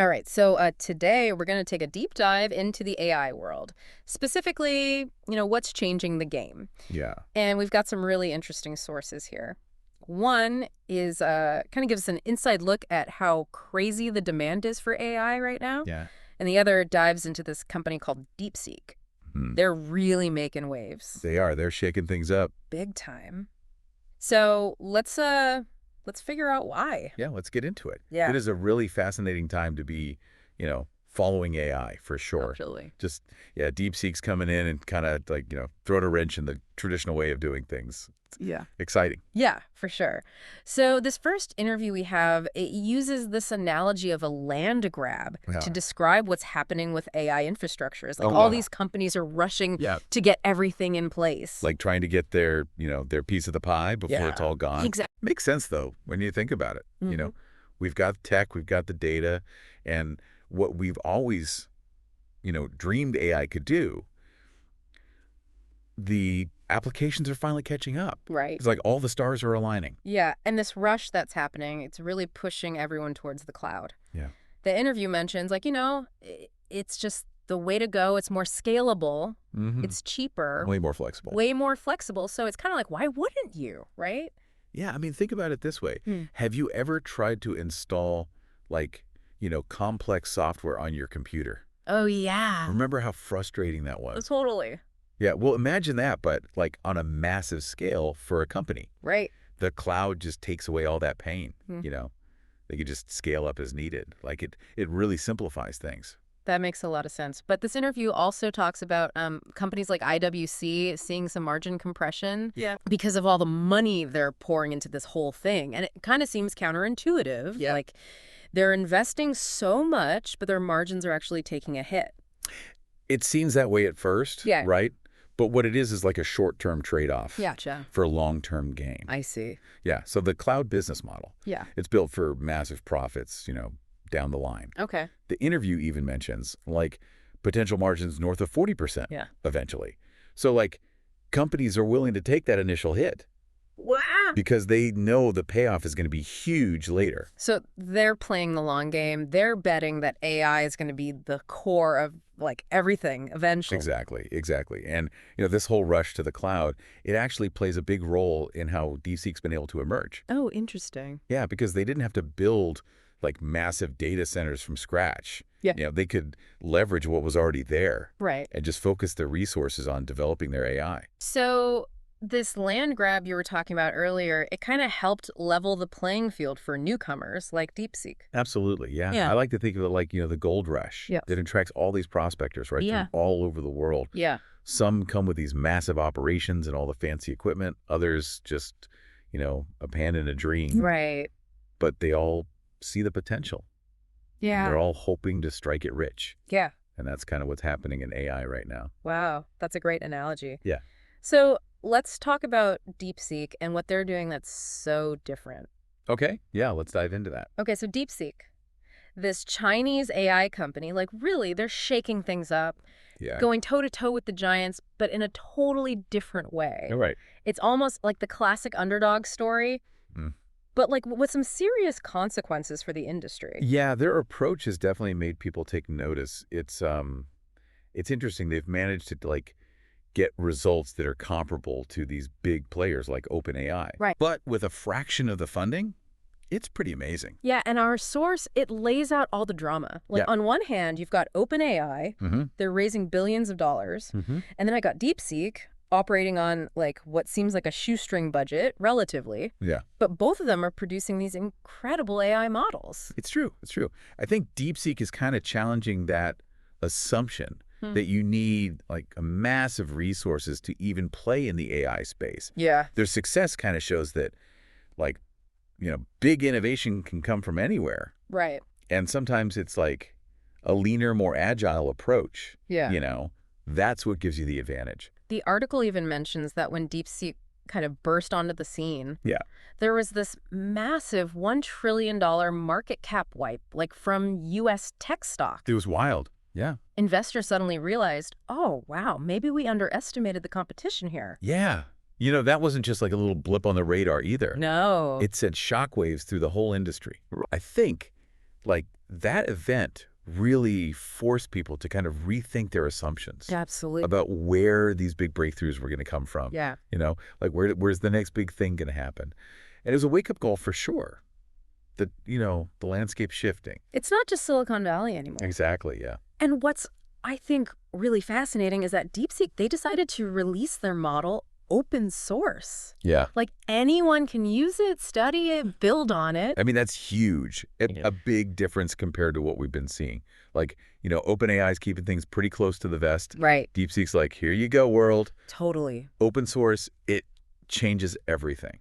All right, so today we're going to take a deep dive into the AI world. Specifically, what's changing the game. Yeah. And we've got some really interesting sources here. One is kind of gives us an inside look at how crazy the demand is for AI right now. Yeah. And the other dives into this company called DeepSeek. They're really making waves. They are. They're shaking things up. Big time. So let's figure out why. Yeah, let's get into it. Yeah. It is a really fascinating time to be, following AI for sure. Absolutely. Just, DeepSeek's coming in and kind of like, throwing a wrench in the traditional way of doing things. Yeah. Exciting. Yeah, for sure. So this first interview we have, it uses this analogy of a land grab to describe what's happening with AI infrastructures. Like all these companies are rushing to get everything in place. Like trying to get their piece of the pie before it's all gone. Exactly. Makes sense, though, when you think about it. We've got tech, we've got the data, and what we've always, dreamed AI could do, the applications are finally catching up. Right. It's like all the stars are aligning. Yeah, and this rush that's happening, it's really pushing everyone towards the cloud. Yeah. The interview mentions, it's just the way to go. It's more scalable. It's cheaper. Way more flexible. Way more flexible. So it's kind of like, why wouldn't you, right? Yeah, I mean, think about it this way. Have you ever tried to install, complex software on your computer? Oh, yeah. Remember how frustrating that was? Totally. Yeah, well, imagine that, but on a massive scale for a company. Right. The cloud just takes away all that pain, They could just scale up as needed. It really simplifies things. That makes a lot of sense. But this interview also talks about companies like IWC seeing some margin compression because of all the money they're pouring into this whole thing. And it kind of seems counterintuitive. Yeah. Like they're investing so much, but their margins are actually taking a hit. It seems that way at first, right? But what it is like a short-term trade-off for long-term gain. I see. Yeah, so the cloud business model, it's built for massive profits, down the line. Okay. The interview even mentions, potential margins north of 40% eventually. So, companies are willing to take that initial hit. Wow. Because they know the payoff is going to be huge later. So they're playing the long game. They're betting that AI is going to be the core of everything eventually. Exactly. And this whole rush to the cloud, it actually plays a big role in how DeepSeek's been able to emerge. Oh, interesting. Yeah, because they didn't have to build massive data centers from scratch. Yeah. They could leverage what was already there. Right. And just focus their resources on developing their AI. So this land grab you were talking about earlier, it kind of helped level the playing field for newcomers like DeepSeek. Absolutely, yeah. I like to think of it like, the gold rush that attracts all these prospectors, right, from all over the world. Yeah. Some come with these massive operations and all the fancy equipment. Others just, a pan and a dream. Right. But they all see the potential. Yeah. They're all hoping to strike it rich. Yeah. And that's kind of what's happening in AI right now. Wow. That's a great analogy. Yeah. So let's talk about DeepSeek and what they're doing that's so different. Okay. Yeah, let's dive into that. Okay, so DeepSeek, this Chinese AI company, really, they're shaking things up, going toe-to-toe with the giants, but in a totally different way. All right. It's almost like the classic underdog story, but with some serious consequences for the industry. Yeah, their approach has definitely made people take notice. It's interesting. They've managed to get results that are comparable to these big players like OpenAI. Right. But with a fraction of the funding, it's pretty amazing. Yeah, and our source, it lays out all the drama. On one hand, you've got OpenAI. They're raising billions of dollars. And then I got DeepSeek operating on what seems like a shoestring budget, relatively. Yeah. But both of them are producing these incredible AI models. It's true. I think DeepSeek is kind of challenging that assumption that you need a massive resources to even play in the AI space. Yeah. Their success kind of shows that big innovation can come from anywhere. Right. And sometimes it's a leaner, more agile approach. Yeah. That's what gives you the advantage. The article even mentions that when DeepSeek kind of burst onto the scene, there was this massive $1 trillion market cap wipe, from U.S. tech stock. It was wild. Yeah. Investors suddenly realized, oh, wow, maybe we underestimated the competition here. Yeah. That wasn't just a little blip on the radar either. No. It sent shockwaves through the whole industry. I think like that event really forced people to kind of rethink their assumptions. Absolutely. About where these big breakthroughs were going to come from. Yeah. Like where's the next big thing going to happen? And it was a wake-up call for sure. That, the landscape shifting. It's not just Silicon Valley anymore. Exactly, yeah. And what's, I think, really fascinating is that DeepSeek, they decided to release their model open source. Yeah. Like anyone can use it, study it, build on it. I mean, that's huge. A big difference compared to what we've been seeing. Like, OpenAI is keeping things pretty close to the vest. Right. DeepSeek's like, here you go, world. Totally. Open source, it changes everything.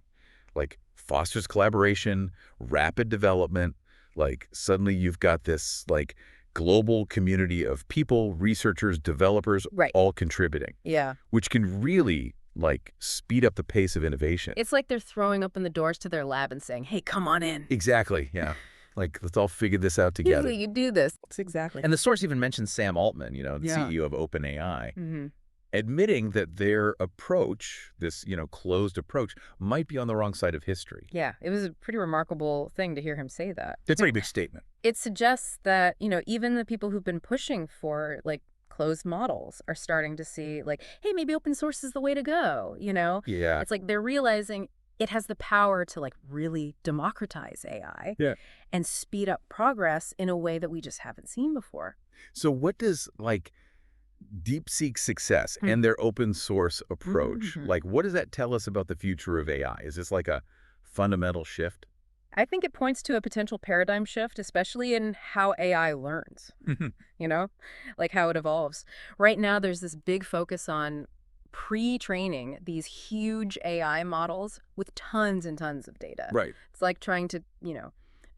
Like, fosters collaboration, rapid development. Like, suddenly you've got this, like, global community of people, researchers, developers, all contributing. Yeah. Which can really, like, speed up the pace of innovation. It's like they're throwing open the doors to their lab and saying, hey, come on in. Exactly, yeah. Like, let's all figure this out together. Usually you do this. Exactly. And the source even mentions Sam Altman, the CEO of OpenAI, admitting that their approach, this, closed approach, might be on the wrong side of history. Yeah, it was a pretty remarkable thing to hear him say that. It's a pretty big statement. It suggests that, even the people who've been pushing for, like, closed models are starting to see, like, hey, maybe open source is the way to go, Yeah. It's like they're realizing it has the power to, like, really democratize AI and speed up progress in a way that we just haven't seen before. So what does, like, DeepSeek's success and their open source approach, like, what does that tell us about the future of AI? Is this like a fundamental shift? I think it points to a potential paradigm shift, especially in how AI learns, like how it evolves. Right now, there's this big focus on pre-training these huge AI models with tons and tons of data. Right. It's like trying to,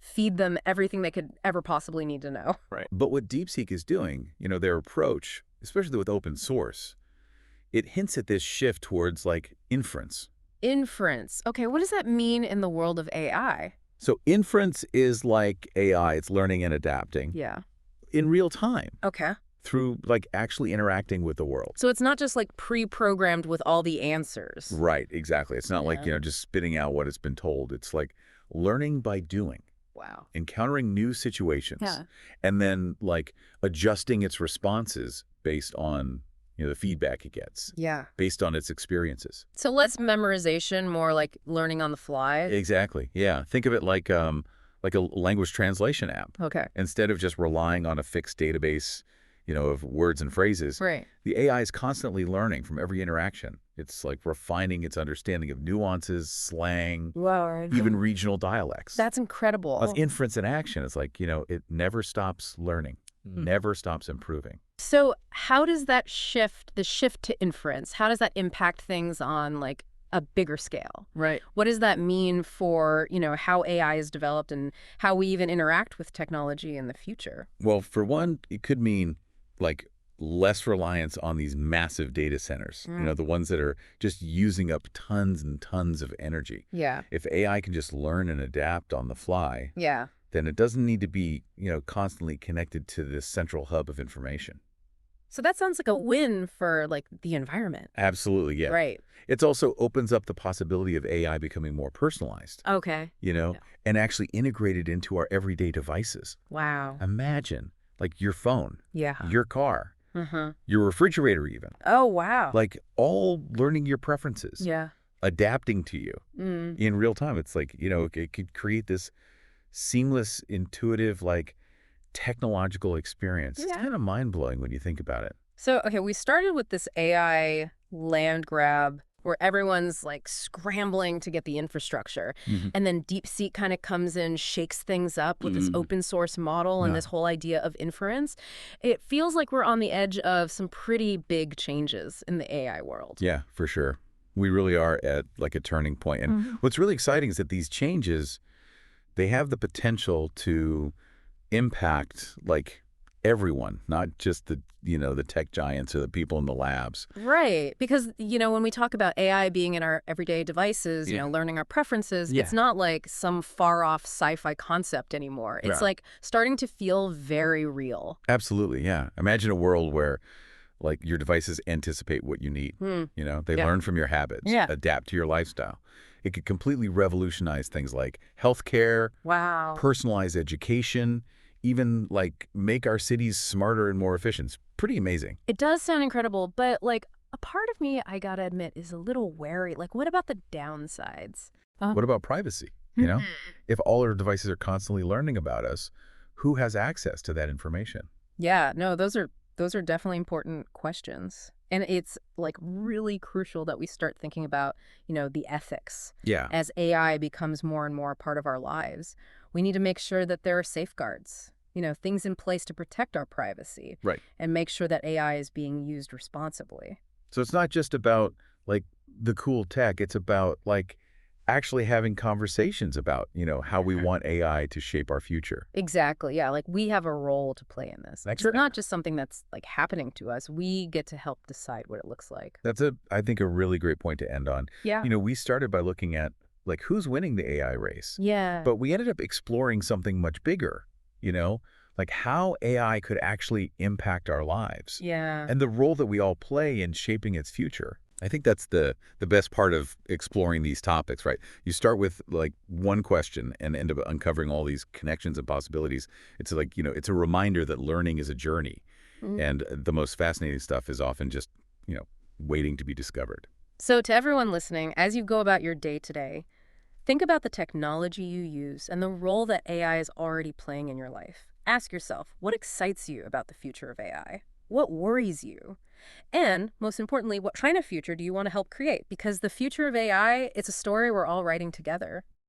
feed them everything they could ever possibly need to know. Right. But what DeepSeek is doing, their approach, especially with open source, it hints at this shift towards, like, inference. Inference. Okay, what does that mean in the world of AI? So inference is like AI. It's learning and adapting. Yeah. In real time. Okay. Through, like, actually interacting with the world. So it's not just, like, pre-programmed with all the answers. Right, exactly. It's not like, just spitting out what it's been told. It's like learning by doing. Wow. Encountering new situations. Yeah. And then, like, adjusting its responses based on, the feedback it gets. Yeah. Based on its experiences. So less memorization, more like learning on the fly? Exactly, yeah. Think of it like a language translation app. Okay. Instead of just relying on a fixed database, of words and phrases. Right. The AI is constantly learning from every interaction. It's like refining its understanding of nuances, slang, even regional dialects. That's incredible. That's inference in action. It's like, it never stops learning, never stops improving. So how does that shift, the shift to inference, how does that impact things on, like, a bigger scale? Right. What does that mean for, how AI is developed and how we even interact with technology in the future? Well, for one, it could mean, like, less reliance on these massive data centers, the ones that are just using up tons and tons of energy. Yeah. If AI can just learn and adapt on the fly, then it doesn't need to be, constantly connected to this central hub of information. So that sounds like a win for, like, the environment. Absolutely, yeah. Right. It also opens up the possibility of AI becoming more personalized. Okay. And actually integrated into our everyday devices. Wow. Imagine, like, your phone, Yeah. your car, your refrigerator even. Oh, wow. Like, all learning your preferences. Yeah. Adapting to you in real time. It's like, it could create this seamless, intuitive, like, technological experience. It's kind of mind-blowing when you think about it. So, okay, we started with this AI land grab where everyone's, like, scrambling to get the infrastructure. And then DeepSeek kind of comes in, shakes things up with this open source model and this whole idea of inference. It feels like we're on the edge of some pretty big changes in the AI world. Yeah, for sure. We really are at, like, a turning point. And what's really exciting is that these changes, they have the potential to impact, like, everyone, not just the tech giants or the people in the labs. Right. Because, when we talk about AI being in our everyday devices, learning our preferences, it's not like some far off sci-fi concept anymore. It's like starting to feel very real. Absolutely. Yeah. Imagine a world where, like, your devices anticipate what you need. They learn from your habits, adapt to your lifestyle. It could completely revolutionize things like healthcare, wow, personalized education, even like make our cities smarter and more efficient. It's pretty amazing. it does sound incredible, but like a part of me, I gotta admit, is a little wary. Like, what about the downsides? What about privacy? You know, if all our devices are constantly learning about us, who has access to that information? Yeah, no, those are definitely important questions. And it's like really crucial that we start thinking about, the ethics. Yeah. As AI becomes more and more a part of our lives, we need to make sure that there are safeguards, things in place to protect our privacy. Right. And make sure that AI is being used responsibly. So it's not just about like the cool tech, it's about like actually having conversations about, how we want AI to shape our future. Exactly. Yeah. Like we have a role to play in this. It's not just something that's like happening to us. We get to help decide what it looks like. That's I think, a really great point to end on. Yeah. We started by looking at like who's winning the AI race. Yeah. But we ended up exploring something much bigger, like how AI could actually impact our lives. Yeah. And the role that we all play in shaping its future. I think that's the best part of exploring these topics, right? You start with like one question and end up uncovering all these connections and possibilities. It's like, it's a reminder that learning is a journey. And the most fascinating stuff is often just, waiting to be discovered. So to everyone listening, as you go about your day today, think about the technology you use and the role that AI is already playing in your life. Ask yourself, what excites you about the future of AI? What worries you? And, most importantly, what kind of future do you want to help create? Because the future of AI, it's a story we're all writing together.